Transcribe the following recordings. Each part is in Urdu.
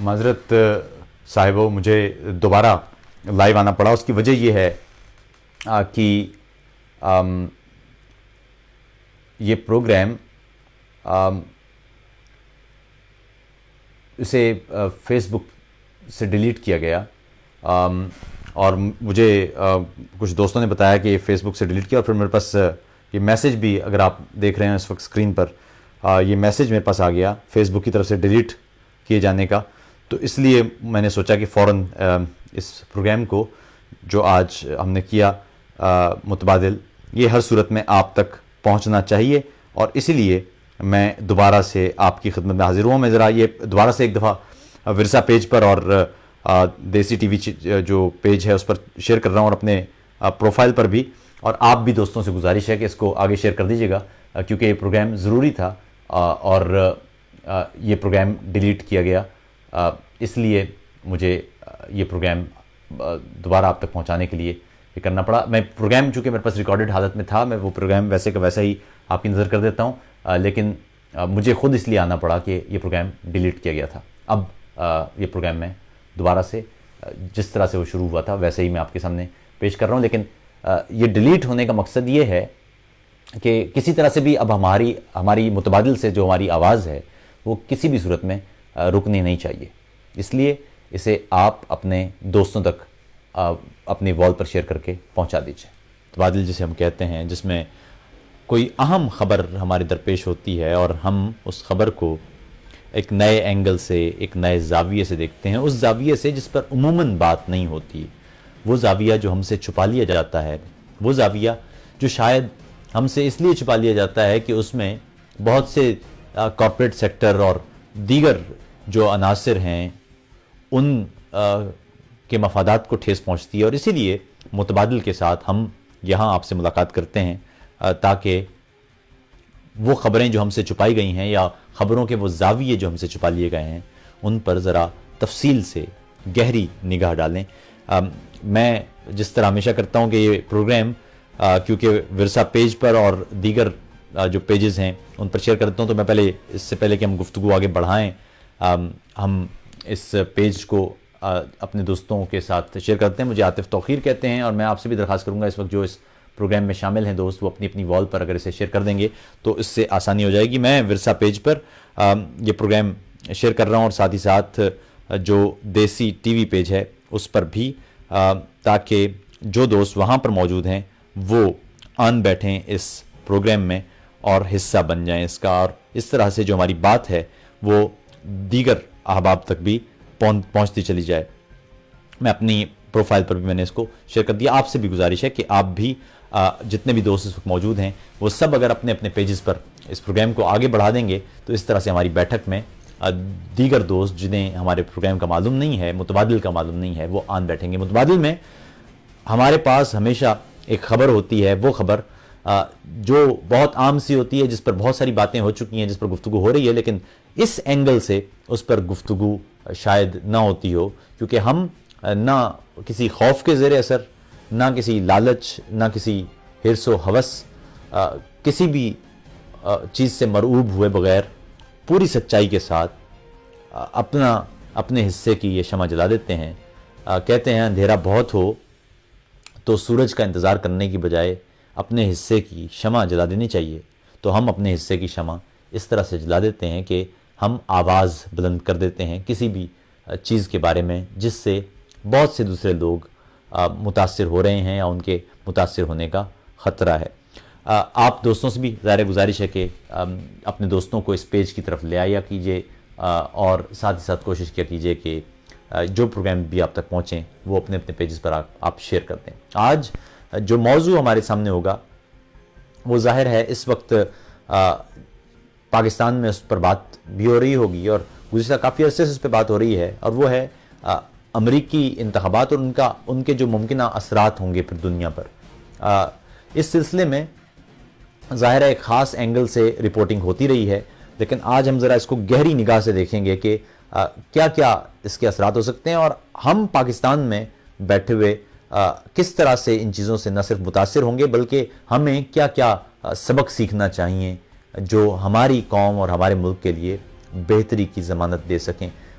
معذرت صاحبو، مجھے دوبارہ لائیو آنا پڑا. اس کی وجہ یہ ہے کہ یہ پروگرام اسے فیس بک سے ڈیلیٹ کیا گیا، اور مجھے کچھ دوستوں نے بتایا کہ یہ فیس بک سے ڈیلیٹ کیا، اور پھر میرے پاس یہ میسج بھی، اگر آپ دیکھ رہے ہیں اس وقت اسکرین پر، یہ میسج میرے پاس آ گیا فیس بک کی طرف سے ڈیلیٹ کیے جانے کا. تو اس لیے میں نے سوچا کہ فوراً اس پروگرام کو جو آج ہم نے کیا متبادل، یہ ہر صورت میں آپ تک پہنچنا چاہیے، اور اسی لیے میں دوبارہ سے آپ کی خدمت میں حاضر ہوں. میں ذرا یہ دوبارہ سے ایک دفعہ ورثہ پیج پر اور دیسی ٹی وی جو پیج ہے اس پر شیئر کر رہا ہوں، اور اپنے پروفائل پر بھی. اور آپ بھی دوستوں سے گزارش ہے کہ اس کو آگے شیئر کر دیجیے گا، کیونکہ یہ پروگرام ضروری تھا، اور یہ پروگرام ڈیلیٹ کیا گیا. اس لیے مجھے یہ پروگرام دوبارہ آپ تک پہنچانے کے لیے یہ کرنا پڑا. میں پروگرام چونکہ میرے پاس ریکارڈڈ حالت میں تھا، میں وہ پروگرام ویسے کا ویسا ہی آپ کی نظر کر دیتا ہوں، لیکن مجھے خود اس لیے آنا پڑا کہ یہ پروگرام ڈیلیٹ کیا گیا تھا. اب یہ پروگرام میں دوبارہ سے جس طرح سے وہ شروع ہوا تھا ویسے ہی میں آپ کے سامنے پیش کر رہا ہوں. لیکن یہ ڈیلیٹ ہونے کا مقصد یہ ہے کہ کسی طرح سے بھی اب ہماری متبادل سے جو ہماری آواز ہے وہ کسی بھی صورت میں رکنی نہیں چاہیے. اس لیے اسے آپ اپنے دوستوں تک اپنی وال پر شیئر کر کے پہنچا دیجیے. متبادل جسے ہم کہتے ہیں، جس میں کوئی اہم خبر ہمارے درپیش ہوتی ہے اور ہم اس خبر کو ایک نئے اینگل سے، ایک نئے زاویے سے دیکھتے ہیں، اس زاویے سے جس پر عموماً بات نہیں ہوتی، وہ زاویہ جو ہم سے چھپا لیا جاتا ہے، وہ زاویہ جو شاید ہم سے اس لیے چھپا لیا جاتا ہے کہ اس میں بہت سے کارپوریٹ سیکٹر اور دیگر جو عناصر ہیں ان کے مفادات کو ٹھیس پہنچتی ہے. اور اسی لیے متبادل کے ساتھ ہم یہاں آپ سے ملاقات کرتے ہیں تاکہ وہ خبریں جو ہم سے چھپائی گئی ہیں یا خبروں کے وہ زاویے جو ہم سے چھپا لیے گئے ہیں ان پر ذرا تفصیل سے گہری نگاہ ڈالیں. میں جس طرح ہمیشہ کرتا ہوں کہ یہ پروگرام کیونکہ ورثہ پیج پر اور دیگر جو پیجز ہیں ان پر شیئر کرتا ہوں، تو میں پہلے اس سے پہلے کہ ہم گفتگو آگے بڑھائیں، ہم اس پیج کو اپنے دوستوں کے ساتھ شیئر کرتے ہیں. مجھے عاطف توقیر کہتے ہیں، اور میں آپ سے بھی درخواست کروں گا اس وقت جو اس پروگرام میں شامل ہیں دوست، وہ اپنی وال پر اگر اسے شیئر کر دیں گے تو اس سے آسانی ہو جائے گی. میں ورثہ پیج پر یہ پروگرام شیئر کر رہا ہوں، اور ساتھ ہی ساتھ جو دیسی ٹی وی پیج ہے اس پر بھی، تاکہ جو دوست وہاں پر موجود ہیں وہ آن بیٹھیں اس پروگرام میں اور حصہ بن جائیں اس کا، اور اس طرح سے جو ہماری بات ہے وہ دیگر احباب تک بھی پہنچتی چلی جائے. میں اپنی پروفائل پر بھی میں نے اس کو شیئر کر دیا. آپ سے بھی گزارش ہے کہ آپ بھی جتنے بھی دوست اس وقت موجود ہیں وہ سب اگر اپنے اپنے پیجز پر اس پروگرام کو آگے بڑھا دیں گے تو اس طرح سے ہماری بیٹھک میں دیگر دوست جنہیں ہمارے پروگرام کا معلوم نہیں ہے، متبادل کا معلوم نہیں ہے، وہ آن بیٹھیں گے. متبادل میں ہمارے پاس ہمیشہ ایک خبر ہوتی ہے، وہ خبر جو بہت عام سی ہوتی ہے، جس پر بہت ساری باتیں ہو چکی ہیں، جس پر گفتگو ہو رہی ہے، لیکن اس اینگل سے اس پر گفتگو شاید نہ ہوتی ہو، کیونکہ ہم نہ کسی خوف کے زیر اثر، نہ کسی لالچ، نہ کسی حرص و ہوس، کسی بھی چیز سے مرعوب ہوئے بغیر پوری سچائی کے ساتھ اپنے حصے کی یہ شمع جلا دیتے ہیں. کہتے ہیں اندھیرا بہت ہو تو سورج کا انتظار کرنے کی بجائے اپنے حصے کی شمع جلا دینی چاہیے. تو ہم اپنے حصے کی شمع اس طرح سے جلا دیتے ہیں کہ ہم آواز بلند کر دیتے ہیں کسی بھی چیز کے بارے میں جس سے بہت سے دوسرے لوگ متاثر ہو رہے ہیں یا ان کے متاثر ہونے کا خطرہ ہے. آپ دوستوں سے بھی ظاہر گزارش ہے کہ اپنے دوستوں کو اس پیج کی طرف لے آیا کیجیے، اور ساتھ ہی ساتھ کوشش کیا کیجیے کہ جو پروگرام بھی آپ تک پہنچیں وہ اپنے اپنے پیجز پر آپ شیئر کر دیں. آج جو موضوع ہمارے سامنے ہوگا وہ ظاہر ہے اس وقت پاکستان میں اس پر بات بھی ہو رہی ہوگی، اور گزشتہ کافی عرصے سے اس پہ بات ہو رہی ہے، اور وہ ہے امریکی انتخابات اور ان کے جو ممکنہ اثرات ہوں گے پھر دنیا پر. اس سلسلے میں ظاہر ہے ایک خاص اینگل سے رپورٹنگ ہوتی رہی ہے، لیکن آج ہم ذرا اس کو گہری نگاہ سے دیکھیں گے کہ کیا کیا اس کے اثرات ہو سکتے ہیں، اور ہم پاکستان میں بیٹھے ہوئے کس طرح سے ان چیزوں سے نہ صرف متاثر ہوں گے بلکہ ہمیں کیا کیا سبق سیکھنا چاہیے جو ہماری قوم اور ہمارے ملک کے لیے بہتری کی ضمانت دے سکیں.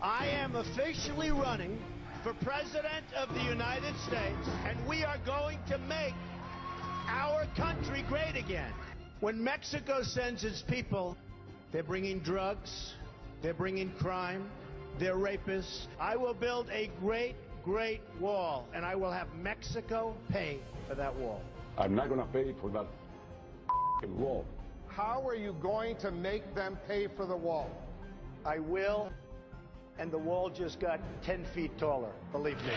I am officially running for President of the United States, and we are going to make our country great again. When Mexico sends its people, they're bringing drugs, they're bringing crime, they're rapists. I will build a great, great wall, and I will have Mexico pay for that wall. I'm not going to pay for that wall. How are you going to make them pay for the wall? I will, and the wall just got 10 feet taller, believe me.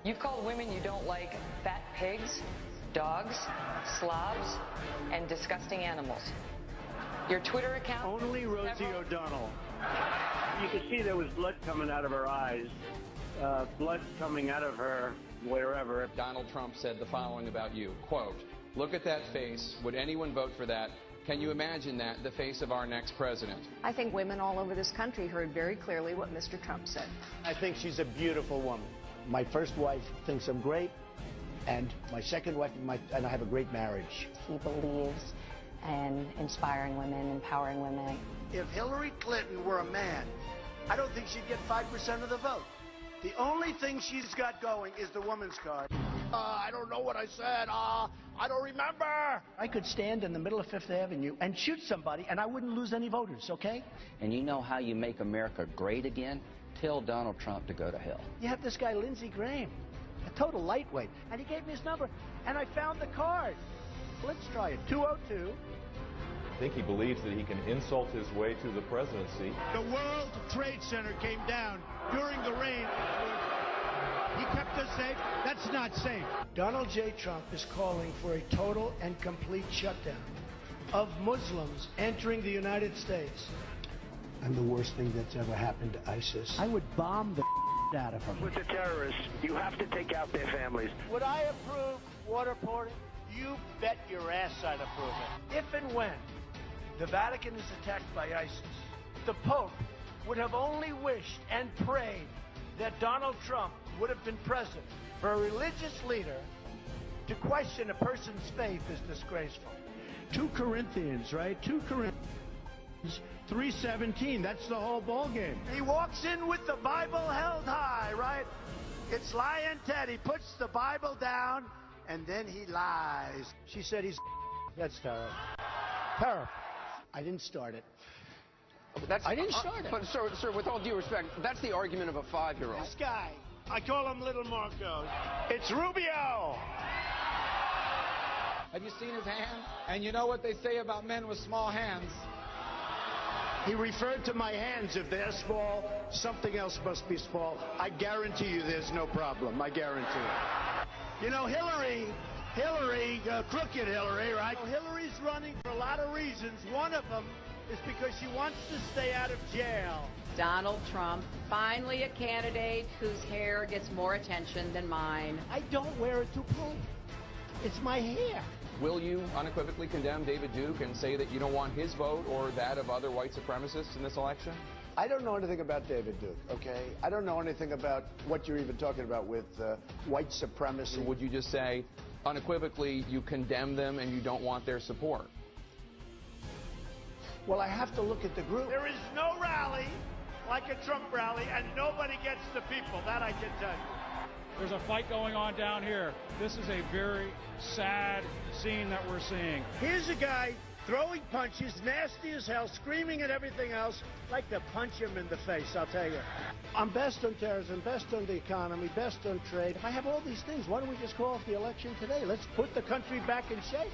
You've called women you don't like fat pigs, dogs, slobs, and disgusting animals. Your Twitter account... Only Rosie O'Donnell. You could see there was blood coming out of her eyes, blood coming out of her wherever. Donald Trump said the following about you, quote, "Look at that face. Would anyone vote for that? Can you imagine that, the face of our next president?" I think women all over this country heard very clearly what Mr. Trump said. I think she's a beautiful woman. My first wife thinks I'm great, and my second wife, and I have a great marriage. He believes in inspiring women, empowering women. If Hillary Clinton were a man, I don't think she'd get 5% of the vote. The only thing she's got going is the woman's card. I don't know what I said. I don't remember. I could stand in the middle of Fifth Avenue and shoot somebody, and I wouldn't lose any voters, okay? And you know how you make America great again? Tell Donald Trump to go to hell. You have this guy, Lindsey Graham, a total lightweight, and he gave me his number, and I found the card. Let's try it. 202. I think he believes that he can insult his way to the presidency. The World Trade Center came down during the rain. He kept us safe. That's not safe. Donald J. Trump is calling for a total and complete shutdown of Muslims entering the United States. I'm the worst thing that's ever happened to ISIS. I would bomb the out of them. With the terrorists, you have to take out their families. Would I approve waterboarding? You bet your ass I'd approve it. If and when the Vatican is attacked by ISIS, the Pope would have only wished and prayed that Donald Trump would have been present. For a religious leader to question a person's faith is disgraceful. 2 Corinthians, right? 2 Corinthians 3:17. That's the whole ball game. He walks in with the Bible held high, right? It's lying Ted. He puts the Bible down and then he lies. She said he's... That's Tara. Tara. I didn't start it. I didn't start it. But sir, with all due respect, that's the argument of a 5-year-old. This guy, I call him Little Marco. It's Rubio. Have you seen his hands? And you know what they say about men with small hands. He referred to my hands. If they're small, something else must be small. I guarantee you there's no problem. I guarantee it. You know, Hillary, crooked Hillary, right? Hillary's running for a lot of reasons. One of them is because she wants to stay out of jail. Donald Trump, finally a candidate whose hair gets more attention than mine. I don't wear a toupee. It's my hair. Will you unequivocally condemn David Duke and say that you don't want his vote or that of other white supremacists in this election? I don't know anything about David Duke, okay? I don't know anything about what you're even talking about with white supremacy. Would you just say, unequivocally, you condemn them and you don't want their support? Well, I have to look at the group. There is no rally like a Trump rally, and nobody gets the people. That I can tell you. There's a fight going on down here. This is a very sad scene that we're seeing. Here's a guy throwing punches, nasty as hell, screaming at everything else. Like to punch him in the face, I'll tell you. I'm best on terrorism, best on the economy, best on trade. If I have all these things, why don't we just call off the election today? Let's put the country back in shape.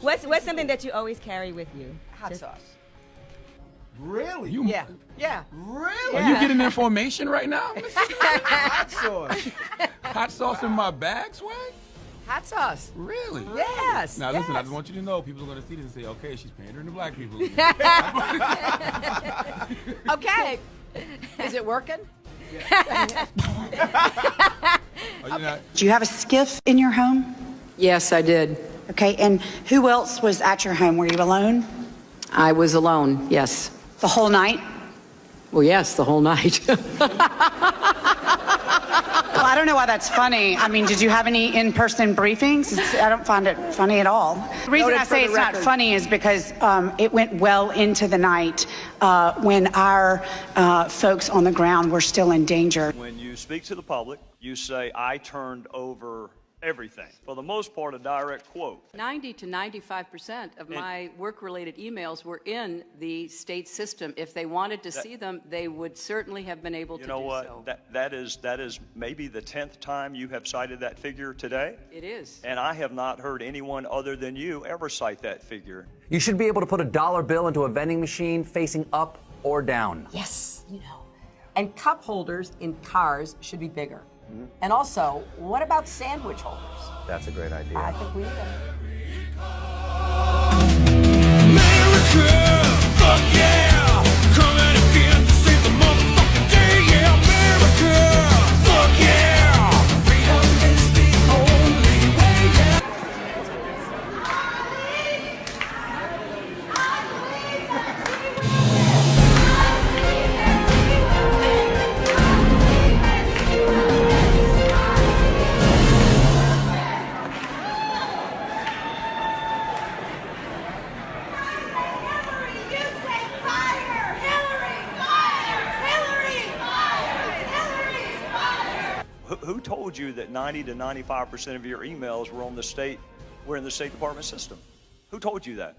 What's something that you always carry with you? Hot sauce. Really? Yeah. Really? Are you getting information right now? Hot sauce. Hot sauce in my bag, Swag? Hot sauce. Really? Yes. Now listen, I yes. just want you to know, people are going to see this and say, okay, she's pandering to black people. Okay. Is it working? Do you have a skiff in your home? Yes, I did. Okay, and who else was at your home? Were you alone? I was alone, yes. The whole night? Well, yes, the whole night. Well, I don't know why that's funny. I mean, did you have any in-person briefings? I don't find it funny at all. The reason I say it's not funny is because it went well into the night when our folks on the ground were still in danger. When you speak to the public, you say, I turned over everything. For the most part, a direct quote. 90 to 95% of my work-related emails were in the state system. If they wanted to see them, they would certainly have been able to do so. You know what? That is maybe the 10th time you have cited that figure today. It is. And I have not heard anyone other than you ever cite that figure. You should be able to put a dollar bill into a vending machine facing up or down. Yes, you know. And cup holders in cars should be bigger. And also, what about sandwich holders? That's a great idea. I think we need them. America, fuck yeah! Coming again to save the motherfucking day, yeah! America, fuck yeah! Freedom is the only way, yeah! Who told you that 90 to 95% of your emails were in the State Department system? Who told you that?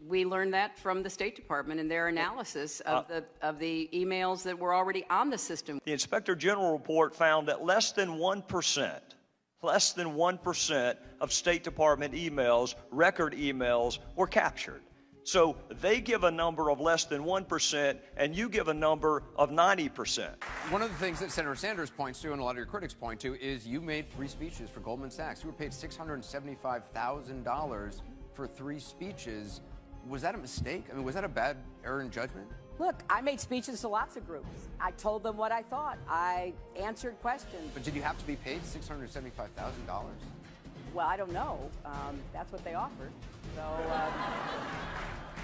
We learned that from the State Department in their analysis of the emails that were already on the system. The Inspector General report found that less than 1% of State Department emails, record emails, were captured. So they give a number of less than 1%, and you give a number of 90%. One of the things that Senator Sanders points to, and a lot of your critics point to, is you made 3 speeches for Goldman Sachs. You were paid $675,000 for 3 speeches. Was that a mistake? I mean, was that a bad error in judgment? Look, I made speeches to lots of groups. I told them what I thought. I answered questions. But did you have to be paid $675,000? Well, I don't know. That's what they offered. So,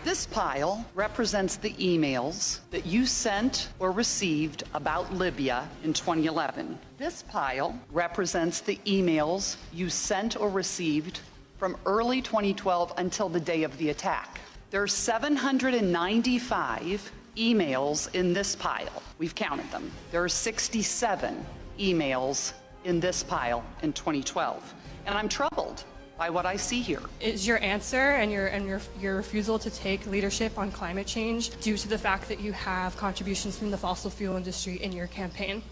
This pile represents the emails that you sent or received about Libya in 2011. This pile represents the emails you sent or received from early 2012 until the day of the attack. There are 795 emails in this pile. We've counted them. There are 67 emails in this pile in 2012. And I'm troubled by what I see here. Is your answer and your refusal to take leadership on climate change due to the fact that you have contributions from the fossil fuel industry in your campaign?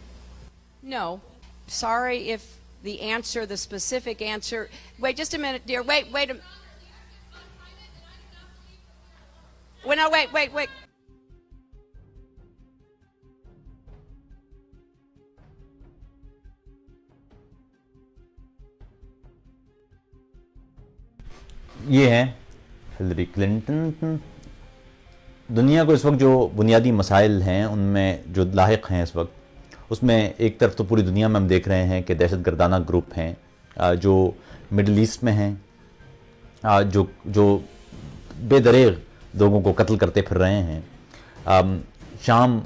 No. Sorry if the specific answer. Wait just a minute, dear. Wait a minute. Well, no, wait. یہ ہیں ہلری کلنٹن. دنیا کو اس وقت جو بنیادی مسائل ہیں ان میں جو لاحق ہیں اس وقت، اس میں ایک طرف تو پوری دنیا میں ہم دیکھ رہے ہیں کہ دہشت گردانہ گروپ ہیں جو مڈل ایسٹ میں ہیں، جو بے دریغ لوگوں کو قتل کرتے پھر رہے ہیں. شام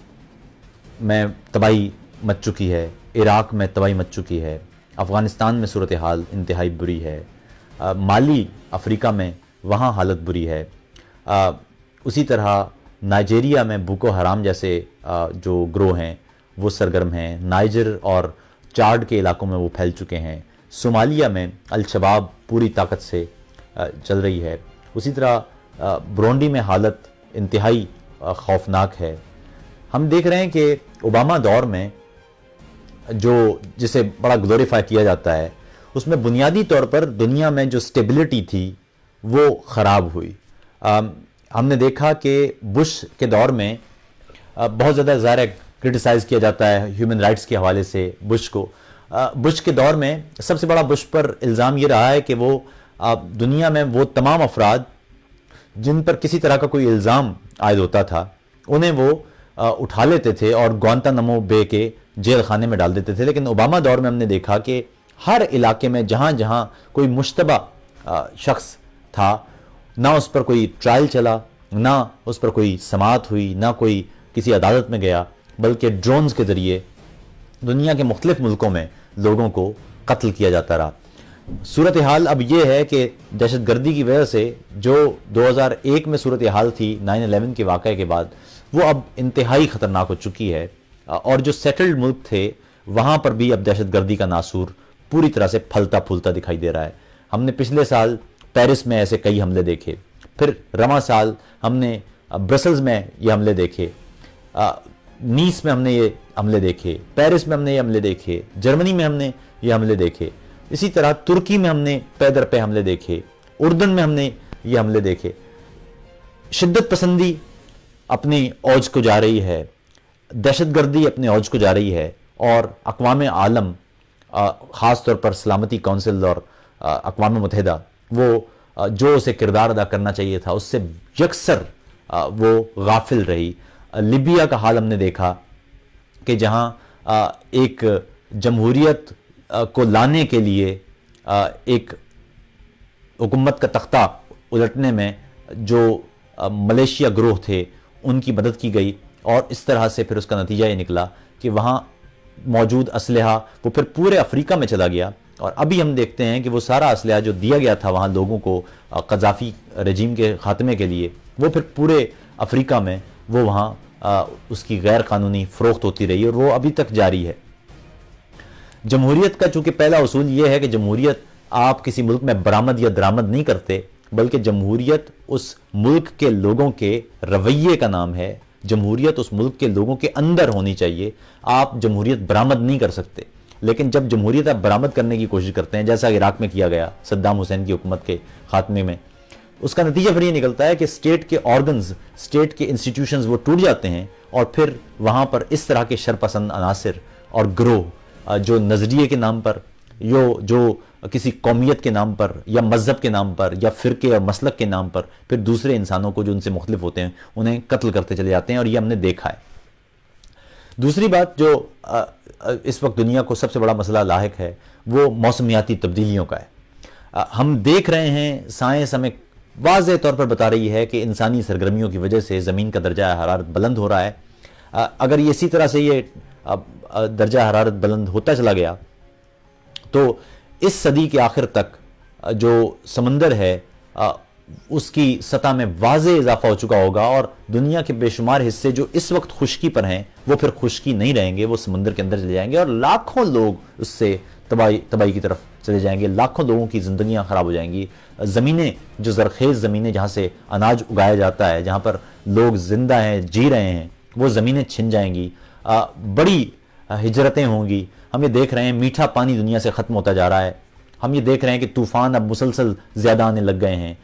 میں تباہی مچ چکی ہے، عراق میں تباہی مچ چکی ہے، افغانستان میں صورتحال انتہائی بری ہے، مالی افریقہ میں وہاں حالت بری ہے. اسی طرح نائجیریا میں بوکو حرام جیسے جو گروہ ہیں وہ سرگرم ہیں، نائجر اور چاڈ کے علاقوں میں وہ پھیل چکے ہیں، صومالیہ میں الشباب پوری طاقت سے چل رہی ہے. اسی طرح برونڈی میں حالت انتہائی خوفناک ہے. ہم دیکھ رہے ہیں کہ اوباما دور میں جسے بڑا گلوریفائی کیا جاتا ہے، اس میں بنیادی طور پر دنیا میں جو سٹیبلٹی تھی وہ خراب ہوئی. ہم نے دیکھا کہ بش کے دور میں بہت زیادہ ظاہر کرٹیسائز کیا جاتا ہے ہیومن رائٹس کے حوالے سے بش کو. بش کے دور میں سب سے بڑا بش پر الزام یہ رہا ہے کہ وہ دنیا میں وہ تمام افراد جن پر کسی طرح کا کوئی الزام عائد ہوتا تھا انہیں وہ اٹھا لیتے تھے اور گوانتانامو بے کے جیل خانے میں ڈال دیتے تھے. لیکن اوباما دور میں ہم نے دیکھا کہ ہر علاقے میں جہاں جہاں کوئی مشتبہ شخص تھا، نہ اس پر کوئی ٹرائل چلا، نہ اس پر کوئی سماعت ہوئی، نہ کوئی کسی عدالت میں گیا، بلکہ ڈرونز کے ذریعے دنیا کے مختلف ملکوں میں لوگوں کو قتل کیا جاتا رہا. صورتحال اب یہ ہے کہ دہشت گردی کی وجہ سے جو 2001 میں صورتحال تھی 9/11 کے واقعے کے بعد، وہ اب انتہائی خطرناک ہو چکی ہے. اور جو سیٹلڈ ملک تھے وہاں پر بھی اب دہشت گردی کا ناسور پوری طرح سے پھلتا پھولتا دکھائی دے رہا ہے. ہم نے پچھلے سال پیرس میں ایسے کئی حملے دیکھے، پھر رواں سال ہم نے برسلز میں یہ حملے دیکھے، نیس میں ہم نے یہ حملے دیکھے، پیرس میں ہم نے یہ حملے دیکھے، جرمنی میں ہم نے یہ حملے دیکھے، اسی طرح ترکی میں ہم نے پے در پہ حملے دیکھے، اردن میں ہم نے یہ حملے دیکھے. شدت پسندی اپنی اوج کو جا رہی ہے، دہشت گردی اپنے اوج کو جا رہی ہے، اور اقوام عالم خاص طور پر سلامتی کونسل اور اقوام متحدہ وہ جو اسے کردار ادا کرنا چاہیے تھا اس سے یکسر وہ غافل رہی. لیبیا کا حال ہم نے دیکھا کہ جہاں ایک جمہوریت کو لانے کے لیے ایک حکومت کا تختہ الٹنے میں جو ملیشیا گروہ تھے ان کی مدد کی گئی، اور اس طرح سے پھر اس کا نتیجہ یہ نکلا کہ وہاں موجود اسلحہ وہ پھر پورے افریقہ میں چلا گیا. اور ابھی ہم دیکھتے ہیں کہ وہ سارا اسلحہ جو دیا گیا تھا وہاں لوگوں کو قذافی رجیم کے خاتمے کے لیے، وہ پھر پورے افریقہ میں وہ وہاں اس کی غیر قانونی فروخت ہوتی رہی، اور وہ ابھی تک جاری ہے. جمہوریت کا چونکہ پہلا اصول یہ ہے کہ جمہوریت آپ کسی ملک میں برآمد یا درآمد نہیں کرتے، بلکہ جمہوریت اس ملک کے لوگوں کے رویے کا نام ہے. جمہوریت اس ملک کے لوگوں کے اندر ہونی چاہیے. آپ جمہوریت برآمد نہیں کر سکتے. لیکن جب جمہوریت آپ برآمد کرنے کی کوشش کرتے ہیں، جیسا عراق میں کیا گیا صدام حسین کی حکومت کے خاتمے میں، اس کا نتیجہ پھر یہ نکلتا ہے کہ اسٹیٹ کے آرگنز، اسٹیٹ کے انسٹیٹیوشنز وہ ٹوٹ جاتے ہیں، اور پھر وہاں پر اس طرح کے شرپسند عناصر اور گروہ جو نظریے کے نام پر جو کسی قومیت کے نام پر یا مذہب کے نام پر یا فرقے اور مسلک کے نام پر پھر دوسرے انسانوں کو جو ان سے مختلف ہوتے ہیں انہیں قتل کرتے چلے جاتے ہیں، اور یہ ہم نے دیکھا ہے۔ دوسری بات جو اس وقت دنیا کو سب سے بڑا مسئلہ لاحق ہے وہ موسمیاتی تبدیلیوں کا ہے۔ ہم دیکھ رہے ہیں، سائنس ہمیں واضح طور پر بتا رہی ہے کہ انسانی سرگرمیوں کی وجہ سے زمین کا درجہ حرارت بلند ہو رہا ہے۔ اگر یہ اسی طرح سے یہ درجہ حرارت بلند ہوتا چلا گیا تو اس صدی کے آخر تک جو سمندر ہے اس کی سطح میں واضح اضافہ ہو چکا ہوگا، اور دنیا کے بے شمار حصے جو اس وقت خشکی پر ہیں وہ پھر خشکی نہیں رہیں گے، وہ سمندر کے اندر چلے جائیں گے، اور لاکھوں لوگ اس سے تباہی کی طرف چلے جائیں گے، لاکھوں لوگوں کی زندگیاں خراب ہو جائیں گی۔ زمینیں جو زرخیز زمینیں جہاں سے اناج اگایا جاتا ہے، جہاں پر لوگ زندہ ہیں، جی رہے ہیں، وہ زمینیں چھن جائیں گی، بڑی ہجرتیں ہوں گی۔ ہم یہ دیکھ رہے ہیں میٹھا پانی دنیا سے ختم ہوتا جا رہا ہے، ہم یہ دیکھ رہے ہیں کہ طوفان اب مسلسل زیادہ آنے لگ گئے ہیں،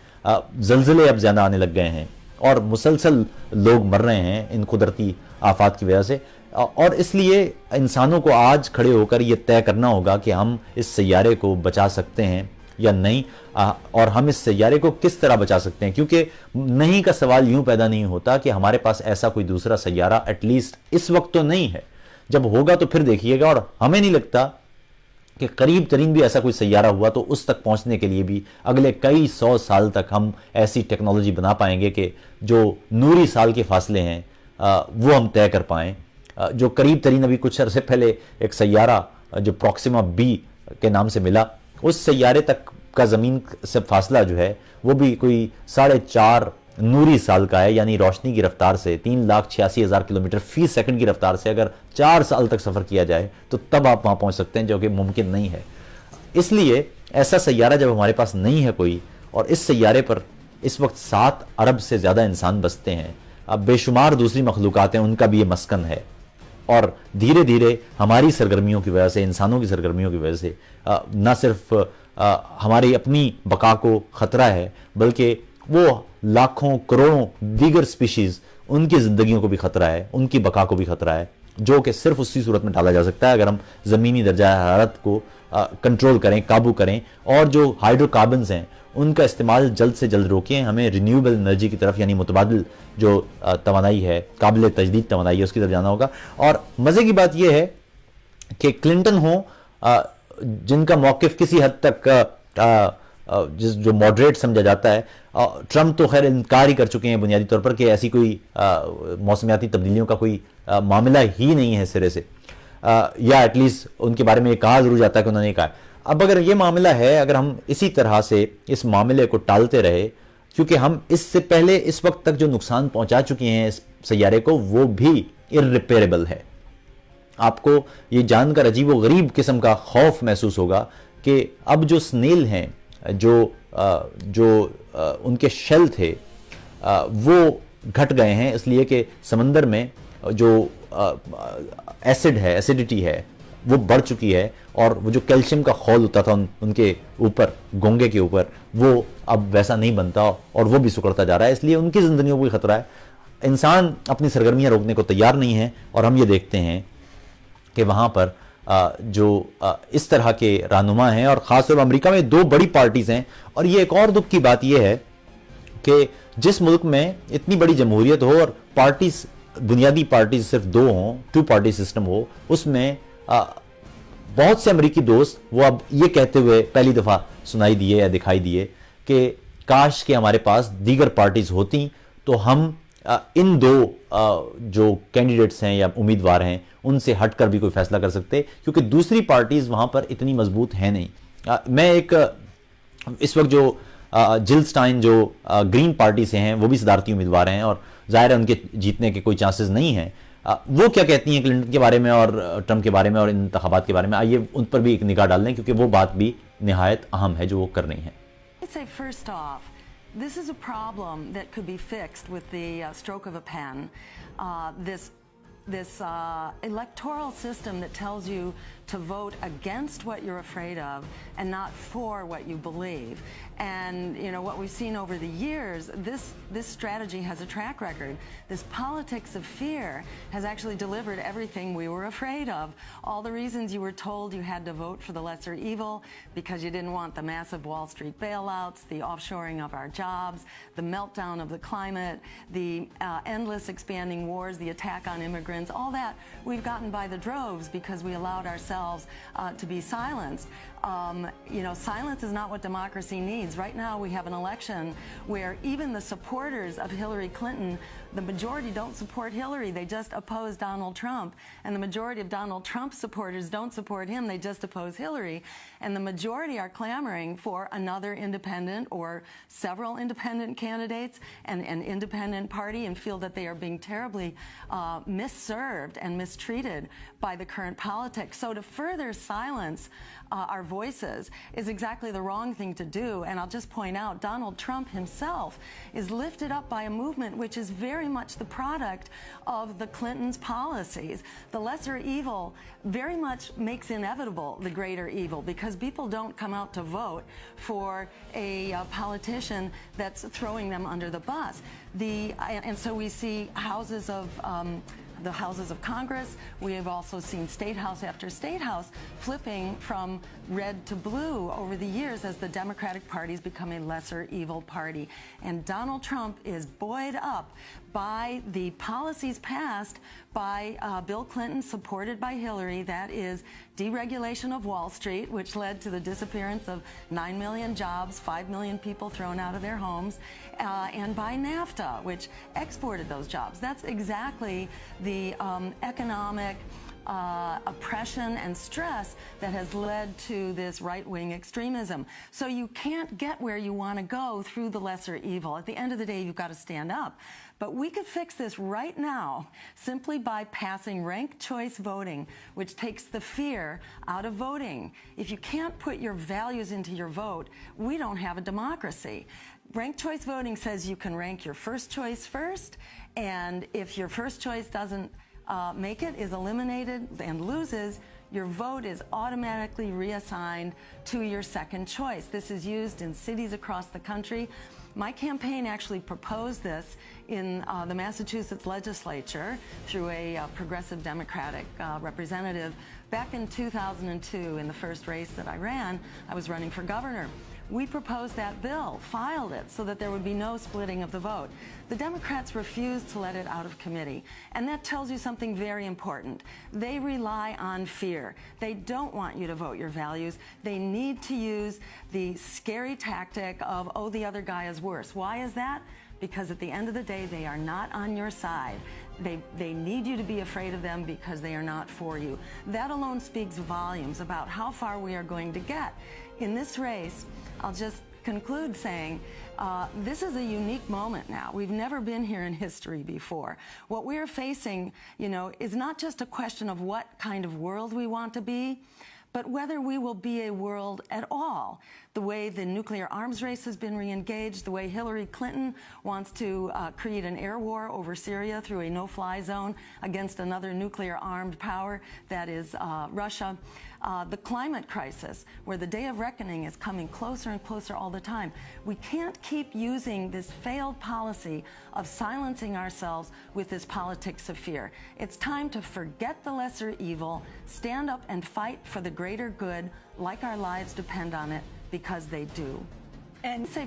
زلزلے اب زیادہ آنے لگ گئے ہیں، اور مسلسل لوگ مر رہے ہیں ان قدرتی آفات کی وجہ سے۔ اور اس لیے انسانوں کو آج کھڑے ہو کر یہ طے کرنا ہوگا کہ ہم اس سیارے کو بچا سکتے ہیں یا نہیں، اور ہم اس سیارے کو کس طرح بچا سکتے ہیں، کیونکہ نہیں کا سوال یوں پیدا نہیں ہوتا کہ ہمارے پاس ایسا کوئی دوسرا سیارہ ایٹ لیسٹ اس وقت تو نہیں ہے، جب ہوگا تو پھر دیکھیے گا، اور ہمیں نہیں لگتا کہ قریب ترین بھی ایسا کوئی سیارہ ہوا تو اس تک پہنچنے کے لیے بھی اگلے کئی 100 سال تک ہم ایسی ٹیکنالوجی بنا پائیں گے کہ جو نوری سال کے فاصلے ہیں وہ ہم طے کر پائیں۔ جو قریب ترین ابھی کچھ عرصے پہلے ایک سیارہ جو پروکسیما بی کے نام سے ملا، اس سیارے تک کا زمین سے فاصلہ جو ہے وہ بھی کوئی 4.5 نوری سال کا ہے، یعنی روشنی کی رفتار سے 3,86,000 کلومیٹر فی سیکنڈ کی رفتار سے اگر 4 سال تک سفر کیا جائے تو تب آپ وہاں پہنچ سکتے ہیں، جو کہ ممکن نہیں ہے۔ اس لیے ایسا سیارہ جب ہمارے پاس نہیں ہے کوئی، اور اس سیارے پر اس وقت 7 ارب سے زیادہ انسان بستے ہیں، اب بے شمار دوسری مخلوقات ہیں، ان کا بھی یہ مسکن ہے، اور دھیرے دھیرے ہماری سرگرمیوں کی وجہ سے، انسانوں کی سرگرمیوں کی وجہ سے نہ صرف ہماری اپنی بقا کو خطرہ ہے، بلکہ وہ لاکھوں کروڑوں دیگر سپیشیز ان کی زندگیوں کو بھی خطرہ ہے، ان کی بقا کو بھی خطرہ ہے، جو کہ صرف اسی صورت میں ڈالا جا سکتا ہے اگر ہم زمینی درجہ حرارت کو کنٹرول کریں، قابو کریں، اور جو ہائیڈرو کاربنز ہیں ان کا استعمال جلد سے جلد روکیں۔ ہمیں رینیویبل انرجی کی طرف، یعنی متبادل جو توانائی ہے، قابل تجدید توانائی ہے، اس کی طرف جانا ہوگا۔ اور مزے کی بات یہ ہے کہ کلنٹن ہوں جن کا موقف کسی حد تک جو ماڈریٹ سمجھا جاتا ہے، ٹرمپ تو خیر انکار ہی کر چکے ہیں بنیادی طور پر کہ ایسی کوئی موسمیاتی تبدیلیوں کا کوئی معاملہ ہی نہیں ہے سرے سے، یا ایٹ لیسٹ ان کے بارے میں یہ کہا ضرور جاتا ہے کہ انہوں نے کہا۔ اب اگر یہ معاملہ ہے، اگر ہم اسی طرح سے اس معاملے کو ٹالتے رہے، کیونکہ ہم اس سے پہلے اس وقت تک جو نقصان پہنچا چکے ہیں اس سیارے کو وہ بھی irreparable ہے۔ آپ کو یہ جان کر عجیب و غریب قسم کا خوف محسوس ہوگا کہ اب جو سنیل ہیں، جو ان کے شیل تھے وہ گھٹ گئے ہیں، اس لیے کہ سمندر میں جو ایسڈ ہے، ایسیڈیٹی ہے، وہ بڑھ چکی ہے، اور وہ جو کیلشیم کا خول ہوتا تھا ان کے اوپر، گونگے کے اوپر، وہ اب ویسا نہیں بنتا، اور وہ بھی سکڑتا جا رہا ہے، اس لیے ان کی زندگیوں کو بھی خطرہ ہے۔ انسان اپنی سرگرمیاں روکنے کو تیار نہیں ہے، اور ہم یہ دیکھتے ہیں کہ وہاں پر جو اس طرح کے رہنما ہیں، اور خاص طور پر امریکہ میں 2 بڑی پارٹیز ہیں، اور یہ ایک اور دکھ کی بات یہ ہے کہ جس ملک میں اتنی بڑی جمہوریت ہو اور پارٹیز، بنیادی پارٹیز صرف 2 ہوں، 2 پارٹی سسٹم ہو، اس میں بہت سے امریکی دوست وہ اب یہ کہتے ہوئے پہلی دفعہ سنائی دیے یا دکھائی دیے کہ کاش کہ ہمارے پاس دیگر پارٹیز ہوتی تو ہم ان 2 جو کینڈیڈیٹس ہیں یا امیدوار ہیں ان سے ہٹ کر بھی کوئی فیصلہ کر سکتے، کیونکہ دوسری پارٹیز وہاں پر اتنی مضبوط ہیں نہیں۔ میں ایک اس وقت جو جل سٹائن جو گرین پارٹی سے ہیں وہ بھی صدارتی امیدوار ہیں، اور ظاہر ہے ان کے جیتنے کے کوئی چانسز نہیں ہیں، وہ کیا کہتی ہیں کلنٹن کے بارے میں اور ٹرمپ کے بارے میں اور انتخابات کے بارے میں، آئیے ان پر بھی ایک نگاہ ڈال لیں، کیونکہ وہ بات بھی نہایت اہم ہے جو وہ کر رہی ہیں۔ First off, this is a problem that could be fixed with the stroke of a pen. This electoral system that tells you to vote against what you're afraid of and not for what you believe. And what we've seen over the years, this strategy has a track record. This politics of fear has actually delivered everything we were afraid of. All the reasons you were told you had to vote for the lesser evil because you didn't want the massive Wall Street bailouts, the offshoring of our jobs, the meltdown of the climate, the endless expanding wars, the attack on immigrants, all that we've gotten by the droves because we allowed ourselves to be silenced. Silence is not what democracy needs. Right now we have an election where even the supporters of Hillary Clinton, the majority don't support Hillary, they just oppose Donald Trump. And the majority of Donald Trump's supporters don't support him, they just oppose Hillary. And the majority are clamoring for another independent or several independent candidates and an independent party, and feel that they are being terribly misserved and mistreated by the current politics. So to further silence our voices is exactly the wrong thing to do. And I'll just point out, Donald Trump himself is lifted up by a movement which is very much the product of the Clintons' policies. The lesser evil very much makes inevitable the greater evil, because people don't come out to vote for a politician that's throwing them under the bus. And so we see the houses of Congress. We have also seen state house after state house flipping from red to blue over the years as the Democratic Party has become a lesser evil party. And Donald Trump is buoyed up by the policies passed by Bill Clinton, supported by Hillary. That is deregulation of Wall Street, which led to the disappearance of 9 million jobs, 5 million people thrown out of their homes, and by NAFTA, which exported those jobs. That's exactly the economic oppression and stress that has led to this right-wing extremism. So you can't get where you want to go through the lesser evil. At the end of the day, you've got to stand up. But we could fix this right now simply by passing ranked choice voting, which takes the fear out of voting. If you can't put your values into your vote, we don't have a democracy. Ranked choice voting says you can rank your first choice first, and if your first choice doesn't make it, is eliminated and loses, your vote is automatically reassigned to your second choice. This is used in cities across the country. My campaign actually proposed this in the Massachusetts legislature through a progressive Democratic representative. Back in 2002, in the first race that I ran, I was running for governor. We proposed that bill, filed it, so that there would be no splitting of the vote. The Democrats refused to let it out of committee, and that tells you something very important. They rely on fear. They don't want you to vote your values. They need to use the scary tactic of, oh, the other guy is worse. Why is that? Because at the end of the day, they are not on your side. They need you to be afraid of them because they are not for you. That alone speaks volumes about how far we are going to get. In this race, I'll just conclude saying this is a unique moment now. We've never been here in history before. What we're facing, is not just a question of what kind of world we want to be, but whether we will be a world at all. The way the nuclear arms race has been reengaged, the way Hillary Clinton wants to create an air war over Syria through a no-fly zone against another nuclear-armed power, that is Russia. The climate crisis, where the day of reckoning is coming closer and closer all the time. We can't keep using this failed policy of silencing ourselves with this politics of fear. It's time to forget the lesser evil, stand up and fight for the greater good, like our lives depend on it, because they do. And say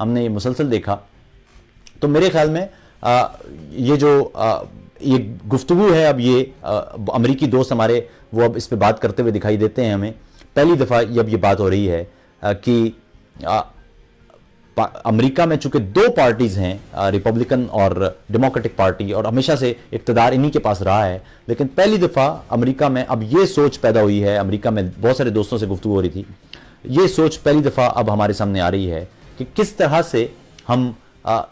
ہم نے یہ مسلسل دیکھا. تو میرے خیال میں یہ جو یہ گفتگو ہے, اب یہ امریکی دوست ہمارے وہ اب اس پہ بات کرتے ہوئے دکھائی دیتے ہیں ہمیں. پہلی دفعہ اب یہ بات ہو رہی ہے کہ امریکہ میں چونکہ دو پارٹیز ہیں, ریپبلکن اور ڈیموکریٹک پارٹی, اور ہمیشہ سے اقتدار انہی کے پاس رہا ہے, لیکن پہلی دفعہ امریکہ میں اب یہ سوچ پیدا ہوئی ہے. امریکہ میں بہت سارے دوستوں سے گفتگو ہو رہی تھی, یہ سوچ پہلی دفعہ اب ہمارے سامنے آ رہی ہے کہ کس طرح سے ہم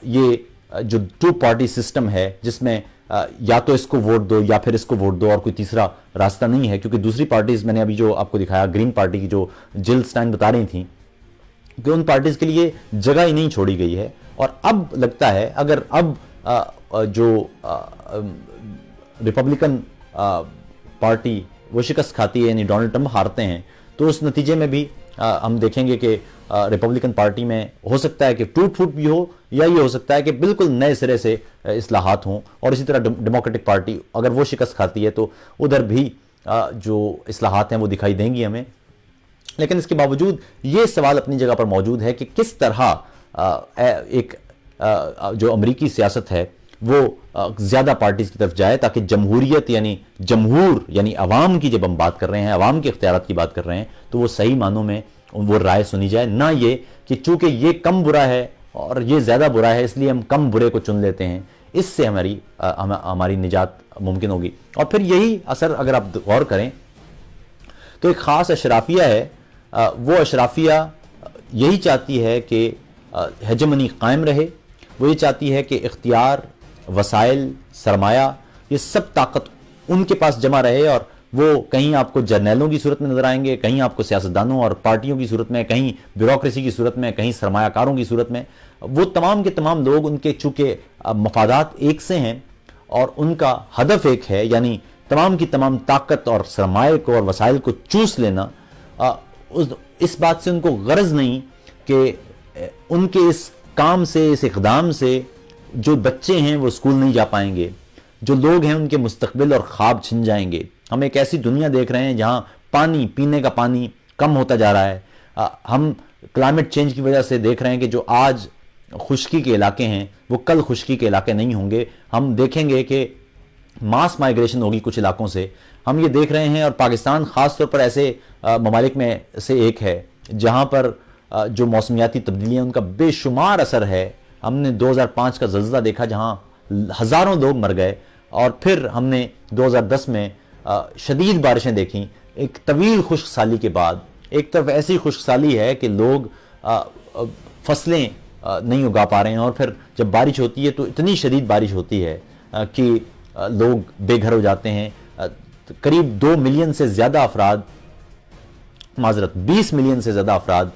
یہ جو ٹو پارٹی سسٹم ہے, جس میں یا تو اس کو ووٹ دو یا پھر اس کو ووٹ دو اور کوئی تیسرا راستہ نہیں ہے, کیونکہ دوسری پارٹیز میں نے ابھی جو آپ کو دکھایا گرین پارٹی کی جو جل اسٹائن بتا رہی تھیں کہ ان پارٹیز کے لیے جگہ ہی نہیں چھوڑی گئی ہے. اور اب لگتا ہے اگر اب جو ریپبلکن پارٹی وہ شکست کھاتی ہے, یعنی ڈونلڈ ٹرمپ ہارتے ہیں, تو اس نتیجے میں بھی ہم دیکھیں گے کہ ریپبلکن پارٹی میں ہو سکتا ہے کہ ٹوٹ پھوٹ بھی ہو, یا یہ ہو سکتا ہے کہ بالکل نئے سرے سے اصلاحات ہوں. اور اسی طرح ڈیموکریٹک پارٹی اگر وہ شکست کھاتی ہے تو ادھر بھی جو اصلاحات ہیں وہ دکھائی دیں گی ہمیں. لیکن اس کے باوجود یہ سوال اپنی جگہ پر موجود ہے کہ کس طرح ایک جو امریکی سیاست ہے وہ زیادہ پارٹیز کی طرف جائے, تاکہ جمہوریت یعنی جمہور یعنی عوام کی جب ہم بات کر رہے ہیں, عوام کے اختیارات کی بات کر رہے ہیں, تو وہ صحیح معنوں میں وہ رائے سنی جائے, نہ یہ کہ چونکہ یہ کم برا ہے اور یہ زیادہ برا ہے اس لیے ہم کم برے کو چن لیتے ہیں. اس سے ہماری نجات ممکن ہوگی. اور پھر یہی اثر اگر آپ غور کریں تو ایک خاص اشرافیہ ہے, وہ اشرافیہ یہی چاہتی ہے کہ ہیجمنی قائم رہے, وہ یہ چاہتی ہے کہ اختیار, وسائل, سرمایہ, یہ سب طاقت ان کے پاس جمع رہے, اور وہ کہیں آپ کو جرنیلوں کی صورت میں نظر آئیں گے, کہیں آپ کو سیاستدانوں اور پارٹیوں کی صورت میں, کہیں بیوروکریسی کی صورت میں, کہیں سرمایہ کاروں کی صورت میں. وہ تمام کے تمام لوگ ان کے چونکہ مفادات ایک سے ہیں اور ان کا ہدف ایک ہے, یعنی تمام کی تمام طاقت اور سرمایہ کو اور وسائل کو چوس لینا. اس بات سے ان کو غرض نہیں کہ ان کے اس کام سے, اس اقدام سے جو بچے ہیں وہ اسکول نہیں جا پائیں گے, جو لوگ ہیں ان کے مستقبل اور خواب چھن جائیں گے. ہم ایک ایسی دنیا دیکھ رہے ہیں جہاں پانی, پینے کا پانی کم ہوتا جا رہا ہے. ہم کلائمیٹ چینج کی وجہ سے دیکھ رہے ہیں کہ جو آج خشکی کے علاقے ہیں وہ کل خشکی کے علاقے نہیں ہوں گے. ہم دیکھیں گے کہ ماس مائیگریشن ہوگی کچھ علاقوں سے, ہم یہ دیکھ رہے ہیں. اور پاکستان خاص طور پر ایسے ممالک میں سے ایک ہے جہاں پر جو موسمیاتی تبدیلیاں ان کا بے شمار اثر ہے. ہم نے 2005 کا زلزلہ دیکھا جہاں ہزاروں لوگ مر گئے, اور پھر ہم نے 2010 میں شدید بارشیں دیکھیں. ایک طویل خشک سالی کے بعد ایک طرف ایسی خشک سالی ہے کہ لوگ فصلیں نہیں اگا پا رہے ہیں, اور پھر جب بارش ہوتی ہے تو اتنی شدید بارش ہوتی ہے کہ لوگ بے گھر ہو جاتے ہیں. قریب 2 ملین سے زیادہ افراد, 20 ملین سے زیادہ افراد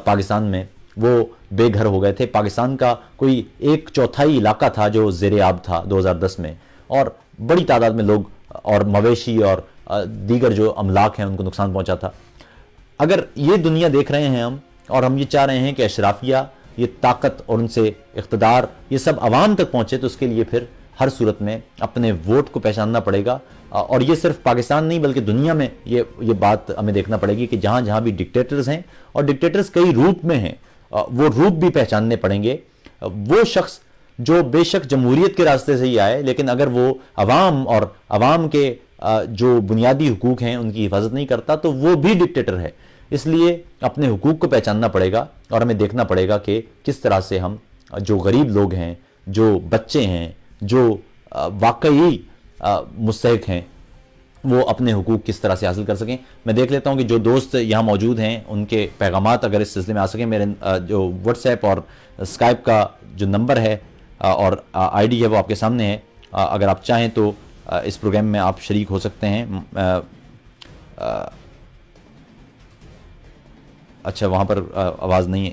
پاکستان میں وہ بے گھر ہو گئے تھے. پاکستان کا کوئی 1/4 علاقہ تھا جو زیر آب تھا 2010 میں, اور بڑی تعداد میں لوگ اور مویشی اور دیگر جو املاک ہیں ان کو نقصان پہنچا تھا. اگر یہ دنیا دیکھ رہے ہیں ہم, اور ہم یہ چاہ رہے ہیں کہ اشرافیہ, یہ طاقت اور ان سے اقتدار یہ سب عوام تک پہنچے, تو اس کے لیے پھر ہر صورت میں اپنے ووٹ کو پہچاننا پڑے گا. اور یہ صرف پاکستان نہیں بلکہ دنیا میں یہ بات ہمیں دیکھنا پڑے گی کہ جہاں جہاں بھی ڈکٹیٹرز ہیں, اور ڈکٹیٹرز کئی روپ میں ہیں, وہ روپ بھی پہچاننے پڑیں گے. وہ شخص جو بے شک جمہوریت کے راستے سے ہی آئے, لیکن اگر وہ عوام اور عوام کے جو بنیادی حقوق ہیں ان کی حفاظت نہیں کرتا تو وہ بھی ڈکٹیٹر ہے. اس لیے اپنے حقوق کو پہچاننا پڑے گا, اور ہمیں دیکھنا پڑے گا کہ کس طرح سے ہم جو غریب لوگ ہیں, جو بچے ہیں, جو واقعی مستحق ہیں, وہ اپنے حقوق کس طرح سے حاصل کر سکیں. میں دیکھ لیتا ہوں کہ جو دوست یہاں موجود ہیں ان کے پیغامات اگر اس سلسلے میں آ سکیں. میرے جو واٹس ایپ اور اسکائپ کا جو نمبر ہے اور آئی ڈی ہے وہ آپ کے سامنے ہے. اگر آپ چاہیں تو اس پروگرام میں آپ شریک ہو سکتے ہیں. اچھا, وہاں پر آواز نہیں ہے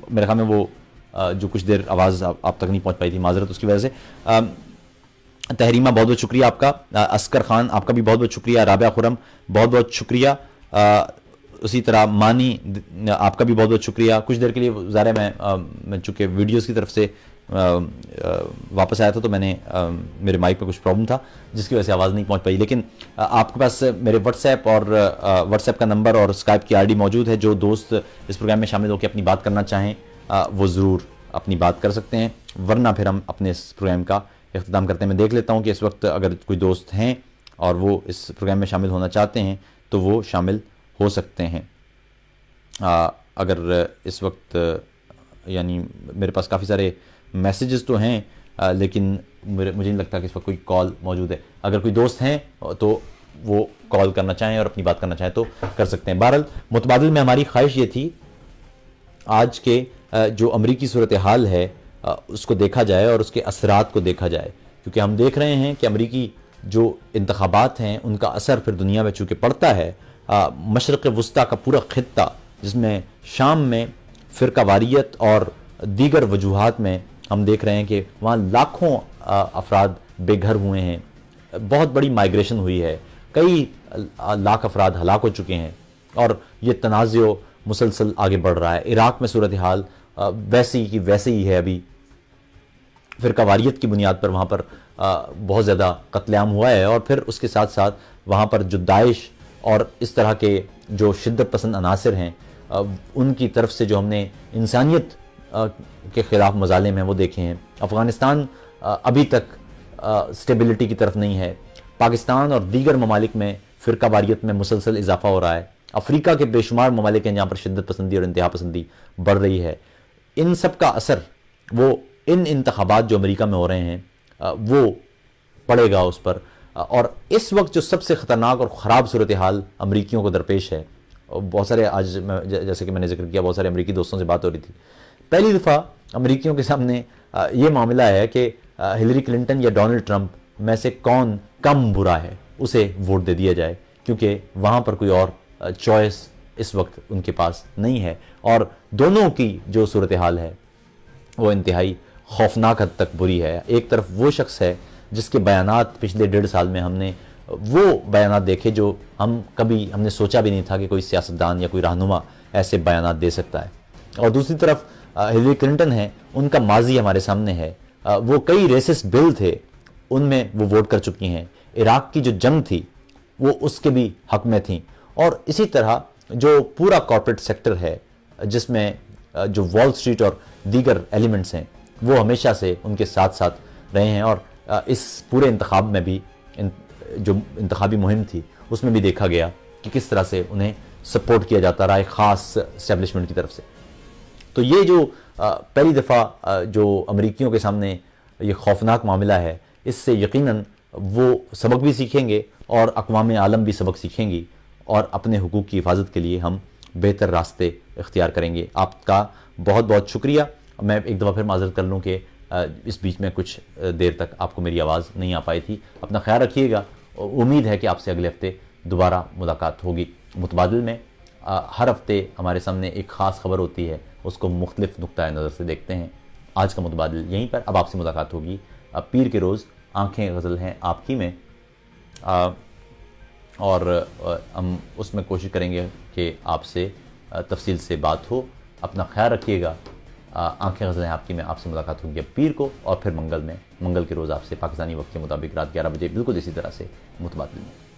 میرے خیال میں, وہ جو کچھ دیر آواز آپ تک نہیں پہنچ پائی تھی, معذرت اس کی وجہ سے. تحریمہ بہت بہت شکریہ آپ کا. اسکر خان آپ کا بھی بہت بہت شکریہ. رابعہ خرم بہت بہت شکریہ. اسی طرح مانی آپ کا بھی بہت بہت شکریہ. کچھ دیر کے لیے ظاہر ہے میں چونکہ ویڈیوز کی طرف سے واپس آیا تھا تو میں نے میرے مائک پہ کچھ پرابلم تھا جس کی وجہ سے آواز نہیں پہنچ پائی. لیکن آپ کے پاس میرے واٹس ایپ اور واٹس ایپ کا نمبر اور اسکائپ کی آئی ڈی موجود ہے. جو دوست اس پروگرام میں شامل ہو کے اپنی بات کرنا چاہیں وہ ضرور اپنی بات کر سکتے ہیں، ورنہ پھر ہم اپنے اس پروگرام کا اختتام کرتے ہیں۔ میں دیکھ لیتا ہوں کہ اس وقت اگر کوئی دوست ہیں اور وہ اس پروگرام میں شامل ہونا چاہتے ہیں تو وہ شامل ہو سکتے ہیں۔ اگر اس وقت یعنی میرے پاس کافی سارے میسیجز تو ہیں لیکن مجھے نہیں لگتا کہ اس وقت کوئی کال موجود ہے۔ اگر کوئی دوست ہیں تو وہ کال کرنا چاہیں اور اپنی بات کرنا چاہیں تو کر سکتے ہیں۔ بہرحال متبادل میں ہماری خواہش یہ تھی آج کے جو امریکی صورتحال ہے اس کو دیکھا جائے اور اس کے اثرات کو دیکھا جائے، کیونکہ ہم دیکھ رہے ہیں کہ امریکی جو انتخابات ہیں ان کا اثر پھر دنیا میں چونکہ پڑتا ہے۔ مشرق وسطیٰ کا پورا خطہ جس میں شام میں فرقہ واریت اور دیگر وجوہات میں ہم دیکھ رہے ہیں کہ وہاں لاکھوں افراد بے گھر ہوئے ہیں، بہت بڑی مائیگریشن ہوئی ہے، کئی لاکھ افراد ہلاک ہو چکے ہیں اور یہ تنازع مسلسل آگے بڑھ رہا ہے۔ عراق میں صورتحال ویسی کی ویسے ہی ہے، ابھی فرقہ واریت کی بنیاد پر وہاں پر بہت زیادہ قتل عام ہوا ہے، اور پھر اس کے ساتھ ساتھ وہاں پر جو داعش اور اس طرح کے جو شدت پسند عناصر ہیں ان کی طرف سے جو ہم نے انسانیت کے خلاف مظالم ہیں وہ دیکھے ہیں۔ افغانستان ابھی تک سٹیبلٹی کی طرف نہیں ہے، پاکستان اور دیگر ممالک میں فرقہ واریت میں مسلسل اضافہ ہو رہا ہے، افریقہ کے بے شمار ممالک ہیں جہاں پر شدت پسندی اور انتہا پسندی بڑھ رہی ہے۔ ان سب کا اثر وہ ان انتخابات جو امریکہ میں ہو رہے ہیں وہ پڑے گا اس پر، اور اس وقت جو سب سے خطرناک اور خراب صورتحال امریکیوں کو درپیش ہے، بہت سارے آج جیسے کہ میں نے ذکر کیا بہت سارے امریکی دوستوں سے بات ہو رہی تھی، پہلی دفعہ امریکیوں کے سامنے یہ معاملہ ہے کہ ہلری کلنٹن یا ڈونلڈ ٹرمپ میں سے کون کم برا ہے اسے ووٹ دے دیا جائے، کیونکہ وہاں پر کوئی اور چوائس اس وقت ان کے پاس نہیں ہے، اور دونوں کی جو صورتحال ہے وہ انتہائی خوفناک حد تک بری ہے۔ ایک طرف وہ شخص ہے جس کے بیانات پچھلے 1.5 سال میں ہم نے وہ بیانات دیکھے جو ہم نے سوچا بھی نہیں تھا کہ کوئی سیاستدان یا کوئی رہنما ایسے بیانات دے سکتا ہے، اور دوسری طرف ہلری کلنٹن ہے، ان کا ماضی ہمارے سامنے ہے، وہ کئی ریسسٹ بل تھے ان میں وہ ووٹ کر چکی ہیں، عراق کی جو جنگ تھی وہ اس کے بھی حق میں تھیں، اور اسی طرح جو پورا کارپوریٹ سیکٹر ہے جس میں جو وال اسٹریٹ اور دیگر ایلیمنٹس ہیں وہ ہمیشہ سے ان کے ساتھ ساتھ رہے ہیں، اور اس پورے انتخاب میں بھی جو انتخابی مہم تھی اس میں بھی دیکھا گیا کہ کس طرح سے انہیں سپورٹ کیا جاتا رہا ایک خاص اسٹیبلشمنٹ کی طرف سے۔ تو یہ جو پہلی دفعہ جو امریکیوں کے سامنے یہ خوفناک معاملہ ہے، اس سے یقیناً وہ سبق بھی سیکھیں گے اور اقوام عالم بھی سبق سیکھیں گی، اور اپنے حقوق کی حفاظت کے لیے ہم بہتر راستے اختیار کریں گے۔ آپ کا بہت بہت شکریہ۔ میں ایک دفعہ پھر معذرت کر لوں کہ اس بیچ میں کچھ دیر تک آپ کو میری آواز نہیں آ پائی تھی۔ اپنا خیال رکھیے گا، امید ہے کہ آپ سے اگلے ہفتے دوبارہ ملاقات ہوگی۔ متبادل میں ہر ہفتے ہمارے سامنے ایک خاص خبر ہوتی ہے، اس کو مختلف نقطۂ نظر سے دیکھتے ہیں۔ آج کا متبادل یہیں پر، اب آپ سے ملاقات ہوگی پیر کے روز آنکھیں غزل ہیں آپ کی میں، اور ہم اس میں کوشش کریں گے کہ آپ سے تفصیل سے بات ہو۔ اپنا خیال رکھیے گا۔ آنکھیں غزل ہیں آپ کی میں آپ سے ملاقات ہوگی اب پیر کو، اور پھر منگل کے روز آپ سے پاکستانی وقت کے مطابق رات 11 بجے بالکل اسی طرح سے متبادل میں۔